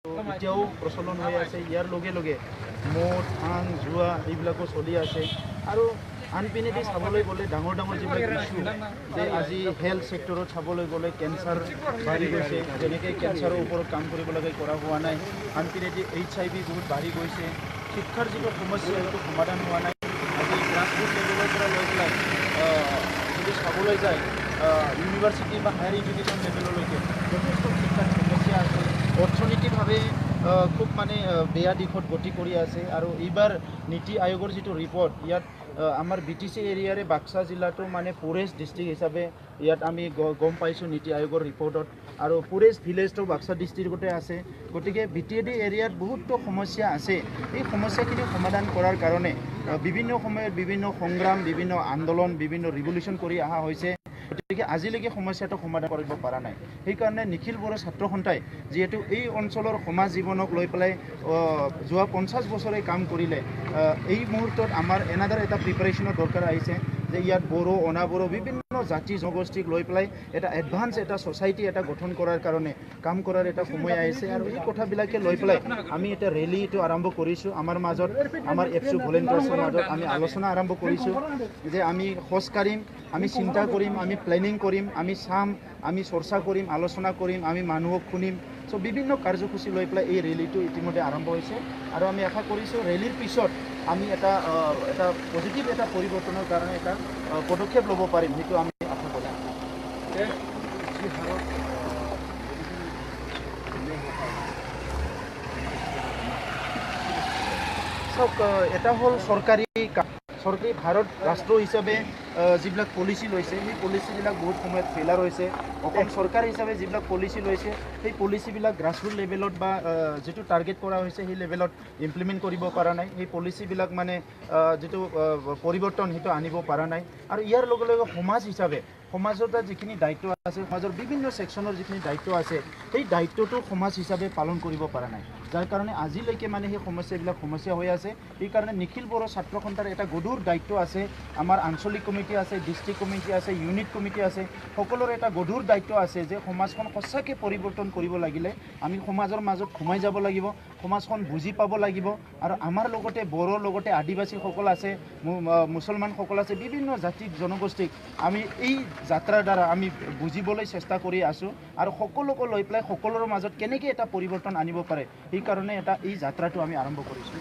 এতিয়াও প্ৰচলন হৈ আছে। ইয়াৰ লগে লগে মদ ভাং জুৱা এইবিলাকো চলি আছে। আৰু আনপিনেদি চাবলৈ গ'লে ডাঙৰ ডাঙৰ যিবিলাক ইছ্যু যে আজি হেল্থ ছেক্টৰত চাবলৈ গ'লে কেঞ্চাৰ বাঢ়ি গৈছে, যেনেকৈ কেঞ্চাৰৰ ওপৰত কাম কৰিব লাগে কৰা হোৱা নাই। আনপিনেদি HIV বহুত বাঢ়ি গৈছে। শিক্ষাৰ যিটো সমস্যা সেইটো সমাধান হোৱা নাই। আজি গ্ৰাছৰুট লেভেলৰ পৰা লৈ পেলাই যদি চাবলৈ যায় ইউনিভাৰ্চিটি বা হায়াৰ এডুকেশ্যন লেভেললৈকে যথেষ্ট শিক্ষাৰ সমস্যা আছে। অৰ্থনৈতিকভাৱে খুব মানে বেয়া দিশত গতি কৰি আছে। আৰু এইবাৰ নীতি আয়োগৰ যিটো ৰিপৰ্ট, ইয়াত আমাৰ BTC এৰিয়াৰে বাক্সা জিলাটো মানে পুৰেষ্ট ডিষ্ট্ৰিক্ট হিচাপে ইয়াত আমি গম পাইছোঁ নীতি আয়োগৰ ৰিপৰ্টত। আৰু পুৰেষ্ট ভিলেজটো বাক্সা ডিষ্ট্ৰিক্টতে আছে। গতিকে BTD এৰিয়াত বহুতো সমস্যা আছে। এই সমস্যাখিনি সমাধান কৰাৰ কাৰণে বিভিন্ন সময়ত বিভিন্ন সংগ্ৰাম, বিভিন্ন আন্দোলন, বিভিন্ন ৰিভলিউশ্যন কৰি অহা হৈছে। গতিকে আজিলৈকে সমস্যাটো সমাধান কৰিব পৰা নাই। সেইকাৰণে নিখিল বড়ো ছাত্ৰ সন্থাই যিহেতু এই অঞ্চলৰ সমাজ জীৱনক লৈ পেলাই যোৱা 50 বছৰে কাম কৰিলে, এই মুহূৰ্তত আমাৰ এনাদাৰ এটা প্ৰিপাৰেশ্যনৰ দৰকাৰ আহিছে যে ইয়াত বড়ো, অনাবড়ো বিভিন্ন জাতি জনগোষ্ঠীক লৈ পেলাই এটা এডভান্স এটা ছ'চাইটি এটা গঠন কৰাৰ কাৰণে কাম কৰাৰ এটা সময় আহিছে। আৰু এই কথাবিলাকে লৈ পেলাই আমি এটা ৰেলীটো আৰম্ভ কৰিছোঁ। আমাৰ মাজত আমাৰ এপছু ভলেণ্টিয়াৰ্ছৰ মাজত আমি আলোচনা আৰম্ভ কৰিছোঁ যে আমি খোজ কাঢ়িম, আমি চিন্তা কৰিম, আমি প্লেনিং কৰিম, আমি চাম, আমি চৰ্চা কৰিম, আলোচনা কৰিম, আমি মানুহক শুনিম। চ' বিভিন্ন কাৰ্যসূচী লৈ পেলাই এই ৰেলীটো ইতিমধ্যে আৰম্ভ হৈছে। আৰু আমি আশা কৰিছোঁ ৰেলীৰ পিছত আমি এটা পজিটিভ এটা পৰিৱৰ্তনৰ কাৰণে এটা পদক্ষেপ ল'ব পাৰিম, সেইটো আমি আশা কৰিম। চাওক, এটা হ'ল চৰকাৰী ভাৰত ৰাষ্ট্ৰ হিচাপে যিবিলাক পলিচি লৈছে, সেই পলিচিবিলাক বহুত সময়ত ফেইলাৰ হৈছে। অসম চৰকাৰ হিচাপে যিবিলাক পলিচি লৈছে, সেই পলিচিবিলাক গ্ৰাছৰুট লেভেলত বা যিটো টাৰ্গেট কৰা হৈছে সেই লেভেলত ইমপ্লিমেণ্ট কৰিব পৰা নাই। সেই পলিচিবিলাক মানে যিটো পৰিৱৰ্তন সেইটো আনিব পৰা নাই। আৰু ইয়াৰ লগে লগে সমাজ হিচাপে সমাজৰ যিখিনি দায়িত্ব আছে, সমাজৰ বিভিন্ন ছেকশ্যনৰ যিখিনি দায়িত্ব আছে, সেই দায়িত্বটো সমাজ হিচাপে পালন কৰিব পৰা নাই। যাৰ কাৰণে আজিলৈকে মানে সেই সমস্যা হৈ আছে। সেইকাৰণে নিখিল বড়ো ছাত্ৰ সন্থাৰ এটা গধুৰ দায়িত্ব আছে। আমাৰ আঞ্চলিক কমিটি আছে, ডিষ্ট্ৰিক্ট কমিটি আছে, ইউনিট কমিটি আছে, সকলোৰে এটা গধুৰ দায়িত্ব আছে যে সমাজখন সঁচাকৈ পৰিৱৰ্তন কৰিব লাগিলে আমি সমাজৰ মাজত সোমাই যাব লাগিব, সমাজখন বুজি পাব লাগিব। আৰু আমাৰ লগতে বড়োৰ লগতে আদিবাসীসকল আছে, মুছলমানসকল আছে, বিভিন্ন জাতি জনগোষ্ঠীক আমি এই যাত্ৰাৰ দ্বাৰা আমি বুজিবলৈ চেষ্টা কৰি আছোঁ। আৰু সকলোকে লৈ পেলাই সকলোৰে মাজত কেনেকৈ এটা পৰিৱৰ্তন আনিব পাৰে, সেইকাৰণে এই যাত্ৰাটো আমি আৰম্ভ কৰিছোঁ।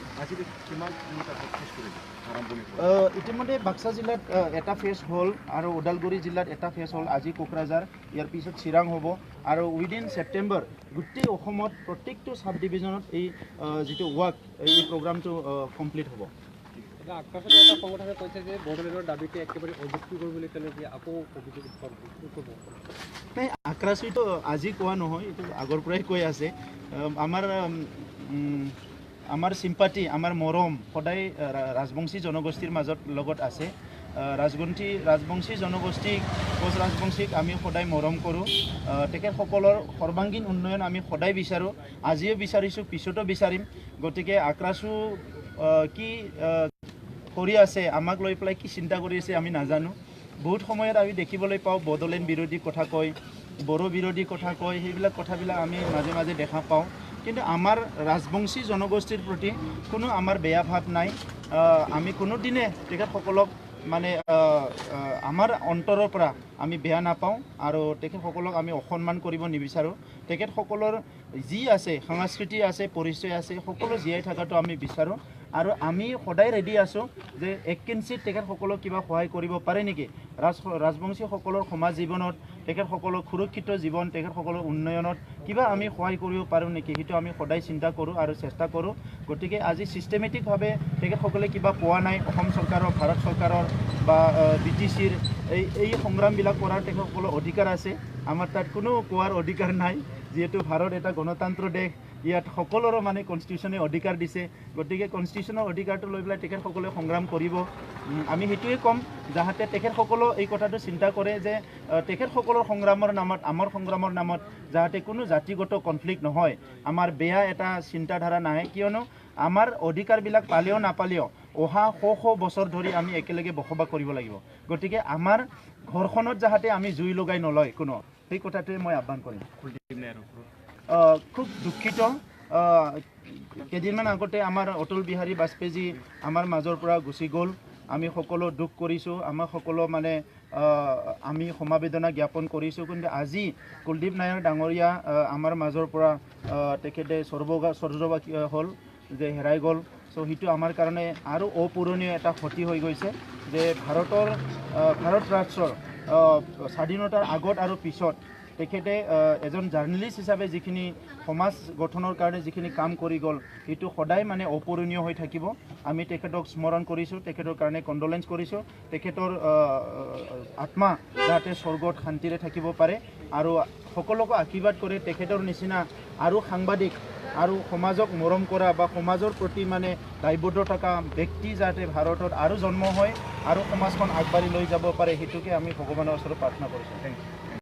ইতিমধ্যে বাক্সা জিলাত এটা ফেজ হ'ল, আৰু ওদালগুৰি জিলাত এটা ফেজ হ'ল, আজি কোকৰাঝাৰ, ইয়াৰ পিছত চিৰাং হ'ব। আৰু উইদিন ছেপ্টেম্বৰ গোটেই অসমত প্ৰত্যেকটো চাব ডিভিজনত এই যিটো ৱাৰ্ক, এই প্ৰগ্ৰামটো কমপ্লিট হ'ব। আক্ৰাসতে এটা সংগঠনে কৈছে যে বড়োলেণ্ডৰ দাবীটো একেবাৰে অযৌক্তিক বুলি তেওঁলোকে আকৌ অভিযোগ কৰিব। নাই, আক্ৰাসিত আজি কোৱা নহয়, এইটো আগৰ পৰাই কৈ আছে। আমাৰ চিম্পাতি, আমাৰ মৰম সদায় ৰাজবংশী জনগোষ্ঠীৰ লগত আছে। ৰাজবংশী জনগোষ্ঠীক, কোচ ৰাজবংশীক আমি সদায় মৰম কৰোঁ। তেখেতসকলৰ সৰ্বাংগীন উন্নয়ন আমি সদায় বিচাৰোঁ, আজিও বিচাৰিছোঁ, পিছতো বিচাৰিম। গতিকে আক্ৰাসো কি কৰি আছে, আমাক লৈ পেলাই কি চিন্তা কৰি আছে আমি নাজানো। বহুত সময়ত আমি দেখিবলৈ পাওঁ বড়োলেণ্ড বিৰোধী কথা কয়, বড়ো বিৰোধী কথা কয়, সেইবিলাক কথাবিলাক আমি মাজে মাজে দেখা পাওঁ। কিন্তু আমাৰ ৰাজবংশী জনগোষ্ঠীৰ প্ৰতি কোনো আমাৰ বেয়া ভাৱ নাই। আমি কোনোদিনে তেখেতসকলক মানে আমাৰ অন্তৰৰ পৰা আমি বেয়া নাপাওঁ, আৰু তেখেতসকলক আমি অসন্মান কৰিব নিবিচাৰোঁ। তেখেতসকলৰ যি আছে, সংস্কৃতি আছে, পৰিচয় আছে, সকলো জীয়াই থকাটো আমি বিচাৰোঁ। আৰু আমি সদায় ৰেডি আছোঁ যে এক কিঞ্চিত তেখেতসকলক কিবা সহায় কৰিব পাৰে নেকি, ৰাজবংশীসকলৰ সমাজ জীৱনত, তেখেতসকলৰ সুৰক্ষিত জীৱন, তেখেতসকলৰ উন্নয়নত কিবা আমি সহায় কৰিব পাৰোঁ নেকি, সেইটো আমি সদায় চিন্তা কৰোঁ আৰু চেষ্টা কৰোঁ। গতিকে আজি ছিষ্টেমেটিকভাৱে তেখেতসকলে কিবা পোৱা নাই, অসম চৰকাৰৰ, ভাৰত চৰকাৰৰ বা BTCৰ এই সংগ্ৰামবিলাক কৰাৰ তেখেতসকলৰ অধিকাৰ আছে। আমাৰ তাত কোনো কোৱাৰ অধিকাৰ নাই, যিহেতু ভাৰত এটা গণতন্ত্ৰ দেশ। ইয়াত সকলোৰে মানে কনষ্টিটিউশ্যনে অধিকাৰ দিছে। গতিকে কনষ্টিটিউশ্যনৰ অধিকাৰটো লৈ পেলাই তেখেতসকলে সংগ্ৰাম কৰিব। আমি সেইটোৱে ক'ম, যাতে তেখেতসকলেও এই কথাটো চিন্তা কৰে যে তেখেতসকলৰ সংগ্ৰামৰ নামত, আমাৰ সংগ্ৰামৰ নামত যাতে কোনো জাতিগত কনফ্লিক্ট নহয়, আমাৰ বেয়া এটা চিন্তাধাৰা নাহে। কিয়নো আমাৰ অধিকাৰবিলাক পালেও নাপালেও অহা শ বছৰ ধৰি আমি একেলগে বসবাস কৰিব লাগিব। গতিকে আমাৰ ঘৰখনত যাতে আমি জুই লগাই নলয় কোনো, সেই কথাটোৱে মই আহ্বান কৰিম। খুব দুখিত কেইদিনমান আগতে আমাৰ অটল বিহাৰী বাজপেয়ীজী আমাৰ মাজৰ পৰা গুচি গ'ল। আমি সকলো দুখ কৰিছোঁ, আমাৰ সকলো মানে আমি সমবেদনা জ্ঞাপন কৰিছোঁ। কিন্তু আজি কুলদীপ নায়াৰ ডাঙৰীয়া আমাৰ মাজৰ পৰা তেখেতে স্বৰ্গবাসী হ'ল, যে হেৰাই গ'ল। চ' সেইটো আমাৰ কাৰণে আৰু অপূৰণীয় এটা ক্ষতি হৈ গৈছে, যে ভাৰত ৰাষ্ট্ৰৰ স্বাধীনতাৰ আগত আৰু পিছত তেখেতে এজন জাৰ্নেলিষ্ট হিচাপে যিখিনি সমাজ গঠনৰ কাৰণে যিখিনি কাম কৰি গ'ল, সেইটো সদায় মানে অপূৰণীয় হৈ থাকিব। আমি তেখেতক স্মৰণ কৰিছোঁ, তেখেতৰ কাৰণে কণ্ডলেঞ্চ কৰিছোঁ। তেখেতৰ আত্মা যাতে স্বৰ্গত শান্তিৰে থাকিব পাৰে, আৰু সকলোকে আশীৰ্বাদ কৰি তেখেতৰ নিচিনা আৰু সাংবাদিক আৰু সমাজক মৰম কৰা বা সমাজৰ প্ৰতি মানে দায়বদ্ধ থকা ব্যক্তি যাতে ভাৰতত আৰু জন্ম হয় আৰু সমাজখন আগবাঢ়ি লৈ যাব পাৰে, সেইটোকে আমি ভগৱানৰ ওচৰত প্ৰাৰ্থনা কৰিছোঁ। Thank U.